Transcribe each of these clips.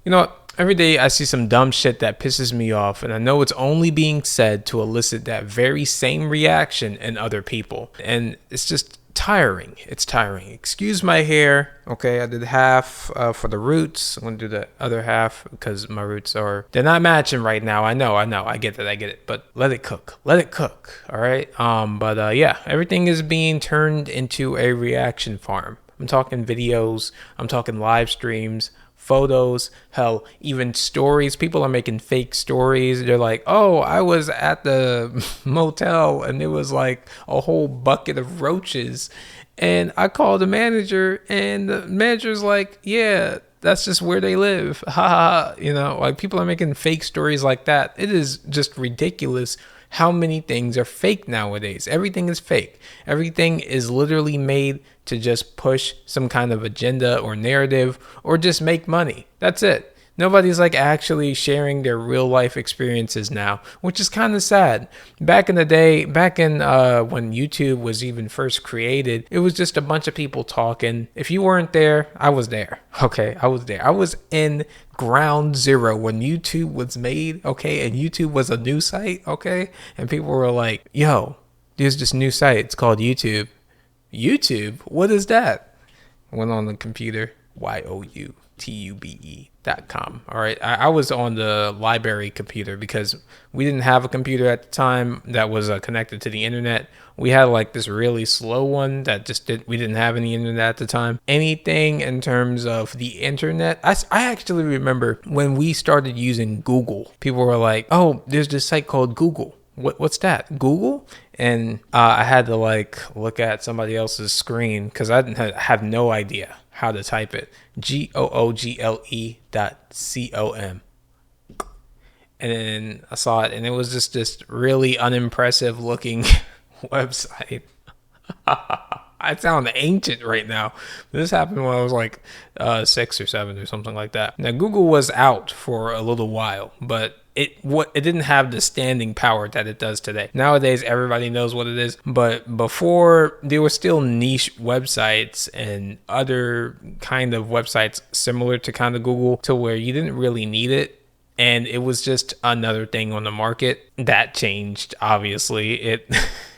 You know what? Every day I see some dumb shit that pisses me off, and I know it's only being said to elicit that very same reaction in other people. And it's just tiring. It's tiring. Excuse my hair. Okay, I did half for the roots. I'm gonna do the other half because my roots they're not matching right now. I know. I get that. I get it. But let it cook. Let it cook. All right. Yeah, everything is being turned into a reaction farm. I'm talking videos. I'm talking live streams, photos, hell, even stories. People are making fake stories. They're like, oh, I was at the motel and it was like a whole bucket of roaches. And I called the manager, and the manager's like, yeah, that's just where they live. Ha ha. Like people are making fake stories like that. It is just ridiculous how many things are fake nowadays. Everything is fake. Everything is literally made to just push some kind of agenda or narrative or just make money. That's it. Nobody's like actually sharing their real life experiences now, which is kind of sad. Back in the day, when YouTube was even first created, it was just a bunch of people talking. If you weren't there, I was there. Okay, I was there. I was in ground zero when YouTube was made. Okay, and YouTube was a new site. Okay, and people were like, "Yo, there's this new site. It's called YouTube." YouTube? What is that? I went on the computer. YOUTUBE.com. All right. I was on the library computer because we didn't have a computer at the time that was connected to the internet. We had like this really slow one that we didn't have any internet at the time. Anything in terms of the internet. I actually remember when we started using Google, people were like, oh, there's this site called Google. What's that? Google? And I had to like look at somebody else's screen because I didn't have no idea how to type it. GOOGLE.com. And then I saw it, and it was just this really unimpressive looking website. I sound ancient right now. This happened when I was like 6 or 7 or something like that. Now Google was out for a little while, but it didn't have the standing power that it does today. Nowadays, everybody knows what it is. But before, there were still niche websites and other kind of websites similar to kind of Google, to where you didn't really need it. And it was just another thing on the market. That changed, obviously.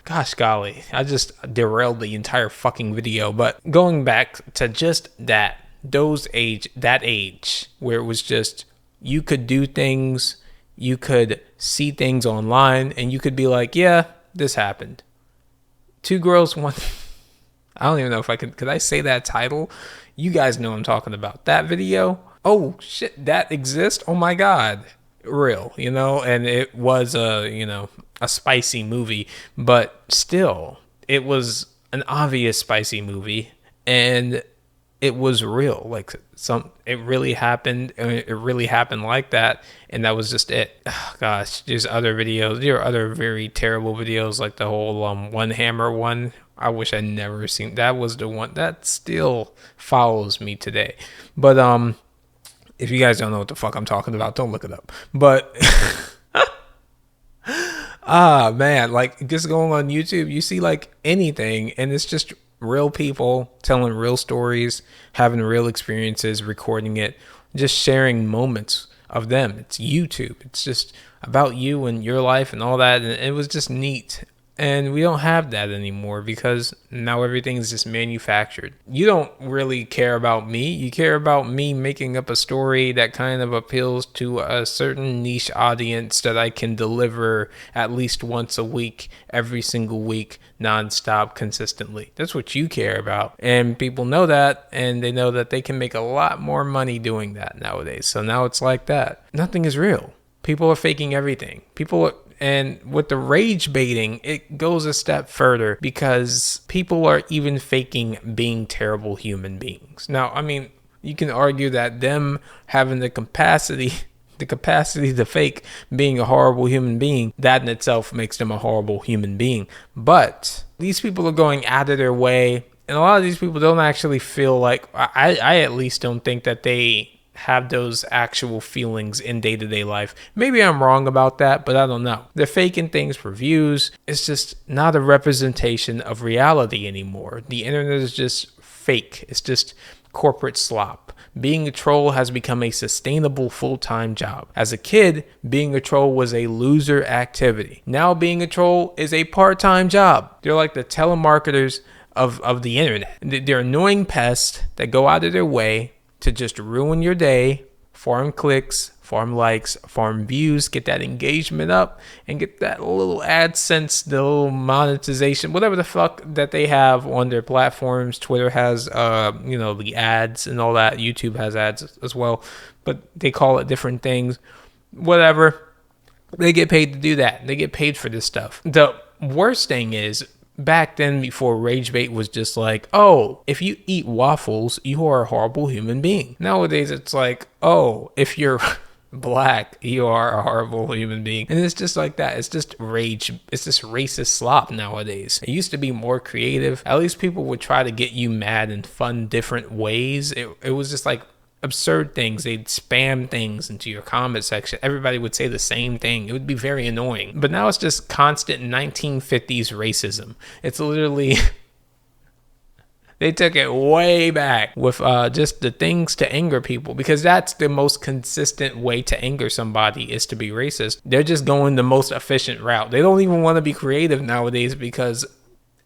Gosh golly, I just derailed the entire fucking video. But going back to just that age where it was just, you could do things, you could see things online, and you could be like, yeah, this happened. Two girls, one. I don't even know if could I say that title? You guys know what I'm talking about. That video. Oh shit, that exists? Oh my god. Real, and it was a spicy movie, but still, it was an obvious spicy movie, and it was real. Like it really happened, and it really happened like that, and that was just it. Oh, gosh, there's other videos. There are other very terrible videos, like the whole One Hammer one. I wish I'd never seen. That was the one that still follows me today. But if you guys don't know what the fuck I'm talking about, don't look it up. But man, like just going on YouTube, you see like anything, and it's just real people telling real stories, having real experiences, recording it, just sharing moments of them. It's YouTube. It's just about you and your life and all that. And it was just neat. And we don't have that anymore because now everything is just manufactured. You don't really care about me. You care about me making up a story that kind of appeals to a certain niche audience that I can deliver at least once a week, every single week, nonstop, consistently. That's what you care about. And people know that, and they know that they can make a lot more money doing that nowadays. So now it's like that. Nothing is real. People are faking everything. And with the rage baiting, it goes a step further because people are even faking being terrible human beings. Now, I mean, you can argue that them having the capacity to fake being a horrible human being, that in itself makes them a horrible human being. But these people are going out of their way, and a lot of these people don't actually feel like, I at least don't think that they have those actual feelings in day-to-day life. Maybe I'm wrong about that, but I don't know. They're faking things for views. It's just not a representation of reality anymore. The internet is just fake. It's just corporate slop. being a troll has become a sustainable full-time job. As a kid, being a troll was a loser activity. Now being a troll is a part-time job. They're like the telemarketers of the internet. They're annoying pests that go out of their way to just ruin your day, farm clicks, farm likes, farm views, get that engagement up, and get that little AdSense, the little monetization, whatever the fuck that they have on their platforms. Twitter has, the ads and all that. YouTube has ads as well, but they call it different things. Whatever. They get paid to do that. They get paid for this stuff. The worst thing is, back then, before RageBait was just like, oh, if you eat waffles, you are a horrible human being. Nowadays, it's like, oh, if you're black, you are a horrible human being. And it's just like that. It's just rage. It's just racist slop nowadays. It used to be more creative. At least people would try to get you mad in fun, different ways. It was just like absurd things. They'd spam things into your comment section. Everybody would say the same thing. It would be very annoying. But now it's just constant 1950s racism. It's literally they took it way back with just the things to anger people, because that's the most consistent way to anger somebody, is to be racist. They're just going the most efficient route. They don't even want to be creative nowadays because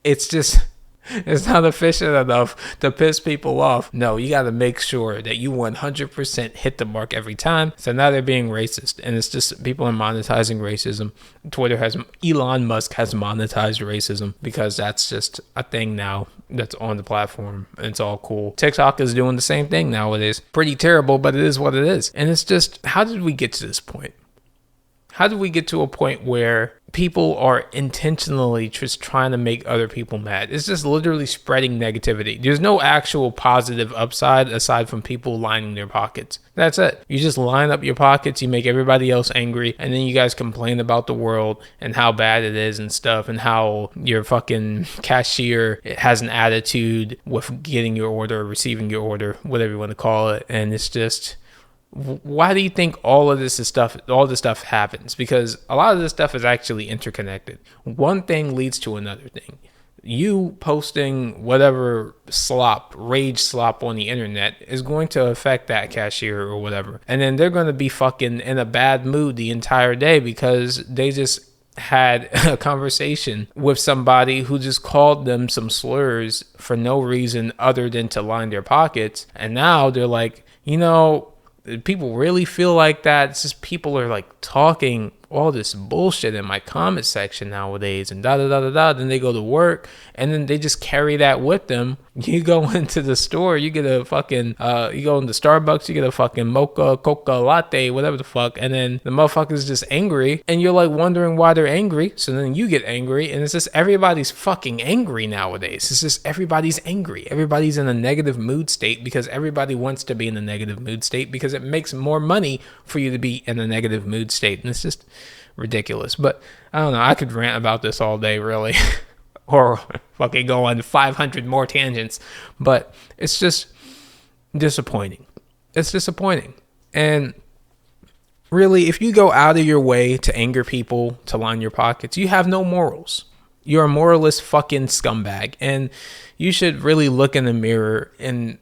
it's not efficient enough to piss people off. No, you got to make sure that you 100% hit the mark every time. So now they're being racist, and it's just people are monetizing racism. Elon Musk has monetized racism because that's just a thing now that's on the platform, and it's all cool. TikTok is doing the same thing nowadays. Pretty terrible, but it is what it is. And it's just, how did we get to this point? How did we get to a point where people are intentionally just trying to make other people mad? It's just literally spreading negativity. There's no actual positive upside aside from people lining their pockets. That's it. You just line up your pockets, you make everybody else angry, and then you guys complain about the world and how bad it is and stuff, and how your fucking cashier has an attitude with getting your order, receiving your order, whatever you want to call it. And it's just, why do you think all this stuff happens? Because a lot of this stuff is actually interconnected. One thing leads to another thing. You posting whatever rage slop on the internet is going to affect that cashier or whatever. And then they're going to be fucking in a bad mood the entire day because they just had a conversation with somebody who just called them some slurs for no reason other than to line their pockets. And now they're like, people really feel like that. It's just people are like talking all this bullshit in my comment section nowadays, and then they go to work and then they just carry that with them. You go into the store, you get a fucking you go into Starbucks, you get a fucking mocha coca latte, whatever the fuck, and then the motherfucker's just angry, and you're like wondering why they're angry. So then you get angry, and it's just everybody's fucking angry nowadays. It's just everybody's angry. Everybody's in a negative mood state because everybody wants to be in a negative mood state because it makes more money for you to be in a negative mood state. And it's just ridiculous. But I don't know, I could rant about this all day, really. Or fucking go on 500 more tangents. But it's just disappointing. It's disappointing. And really, if you go out of your way to anger people, to line your pockets, you have no morals. You're a moralist fucking scumbag. And you should really look in the mirror and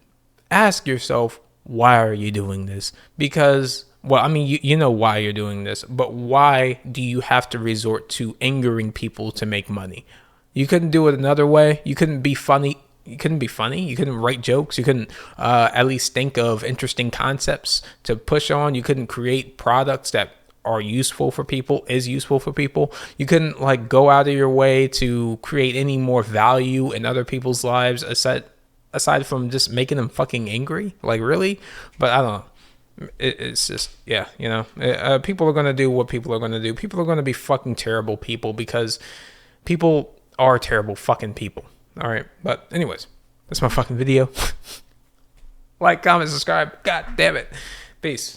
ask yourself, why are you doing this? Because, well, I mean, you know why you're doing this, but why do you have to resort to angering people to make money? You couldn't do it another way. You couldn't be funny. You couldn't be funny. You couldn't write jokes. You couldn't at least think of interesting concepts to push on. You couldn't create products that are useful for people, You couldn't like go out of your way to create any more value in other people's lives aside from just making them fucking angry. Like, really? But I don't know. It's just, people are going to do what people are going to do. People are going to be fucking terrible people because people are terrible fucking people. All right. But anyways, that's my fucking video. Like, comment, subscribe. God damn it. Peace.